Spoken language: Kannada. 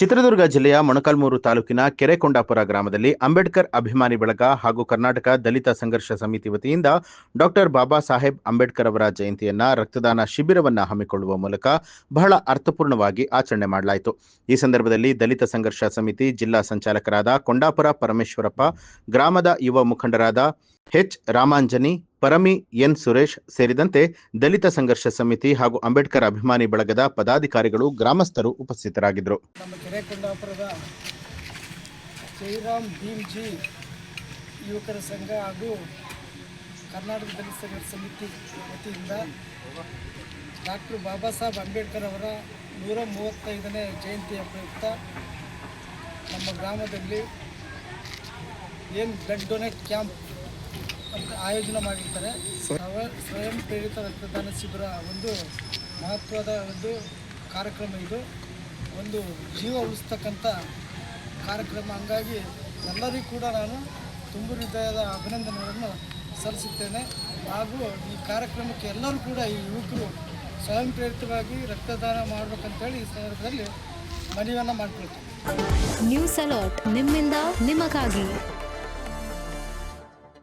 ಚಿತ್ರದುರ್ಗ ಜಿಲ್ಲೆಯ ಮೊಳಕಾಲ್ಮೂರು ತಾಲೂಕಿನ ಕೆರೆಕೊಂಡಾಪುರ ಗ್ರಾಮದಲ್ಲಿ ಅಂಬೇಡ್ಕರ್ ಅಭಿಮಾನಿ ಬಳಗ ಹಾಗೂ ಕರ್ನಾಟಕ ದಲಿತ ಸಂಘರ್ಷ ಸಮಿತಿ ವತಿಯಿಂದ ಡಾಕ್ಟರ್ ಬಾಬಾ ಸಾಹೇಬ್ ಅಂಬೇಡ್ಕರ್ ಅವರ ಜಯಂತಿಯನ್ನ ರಕ್ತದಾನ ಶಿಬಿರವನ್ನ ಹಮ್ಮಿಕೊಳ್ಳುವ ಮೂಲಕ ಬಹಳ ಅರ್ಥಪೂರ್ಣವಾಗಿ ಆಚರಣೆ ಮಾಡಲಾಯಿತು. ಈ ಸಂದರ್ಭದಲ್ಲಿ ದಲಿತ ಸಂಘರ್ಷ ಸಮಿತಿ ಜಿಲ್ಲಾ ಸಂಚಾಲಕರಾದ ಕೊಂಡಾಪುರ ಪರಮೇಶ್ವರಪ್ಪ, ಗ್ರಾಮದ ಯುವ ಮುಖಂಡರಾದ ಎಚ್ ರಾಮಾಂಜನಿ, ಪರಮಿ ಎನ್ ಸುರೇಶ್ ಸೇರಿದಂತೆ ದಲಿತ ಸಂಘರ್ಷ ಸಮಿತಿ ಹಾಗೂ ಅಂಬೇಡ್ಕರ್ ಅಭಿಮಾನಿ ಬಳಗದ ಪದಾಧಿಕಾರಿಗಳು, ಗ್ರಾಮಸ್ಥರು ಉಪಸ್ಥಿತರಾಗಿದ್ದರು. ನಮ್ಮ ಕೆರೆಕೊಂಡಾಪುರದ ಜೈರಾಮ್ ಭೀಮ್ಜಿ ಯುವಕರ ಸಂಘ ಹಾಗೂ ಕರ್ನಾಟಕ ದಲಿತ ಸಂಘರ್ಷ ಸಮಿತಿ ವತಿಯಿಂದ ಡಾಕ್ಟರ್ ಬಾಬಾ ಸಾಹೇಬ್ ಅಂಬೇಡ್ಕರ್ ಅವರ 135ನೇ ಜಯಂತಿಯ ಪ್ರಯುಕ್ತ ನಮ್ಮ ಗ್ರಾಮದಲ್ಲಿ ಏನು ಬ್ಲಡ್ ಡೊನೇಟ್ ಕ್ಯಾಂಪ್ ಅಂತ ಆಯೋಜನೆ ಮಾಡಿರ್ತಾರೆ. ಸ್ವಯಂ ಪ್ರೇರಿತ ರಕ್ತದಾನ ಶಿಬಿರ ಒಂದು ಮಹತ್ವದ ಒಂದು ಕಾರ್ಯಕ್ರಮ. ಇದು ಒಂದು ಜೀವ ಉಳಿಸ್ತಕ್ಕಂಥ ಕಾರ್ಯಕ್ರಮ. ಹಂಗಾಗಿ ಎಲ್ಲರಿಗೂ ಕೂಡ ನಾನು ತುಂಬ ಹೃದಯದ ಅಭಿನಂದನೆಗಳನ್ನು ಸಲ್ಲಿಸುತ್ತೇನೆ. ಹಾಗೂ ಈ ಕಾರ್ಯಕ್ರಮಕ್ಕೆ ಎಲ್ಲರೂ ಕೂಡ ಈ ಯುವಕರು ಸ್ವಯಂ ಪ್ರೇರಿತವಾಗಿ ರಕ್ತದಾನ ಮಾಡಬೇಕಂತೇಳಿ ಈ ಸಂದರ್ಭದಲ್ಲಿ ಮನವಿಯನ್ನು ಮಾಡಿಕೊಳ್ತೀನಿ. ನ್ಯೂಸ್ ಅಲರ್ಟ್, ನಿಮ್ಮಿಂದ ನಿಮಗಾಗಿ.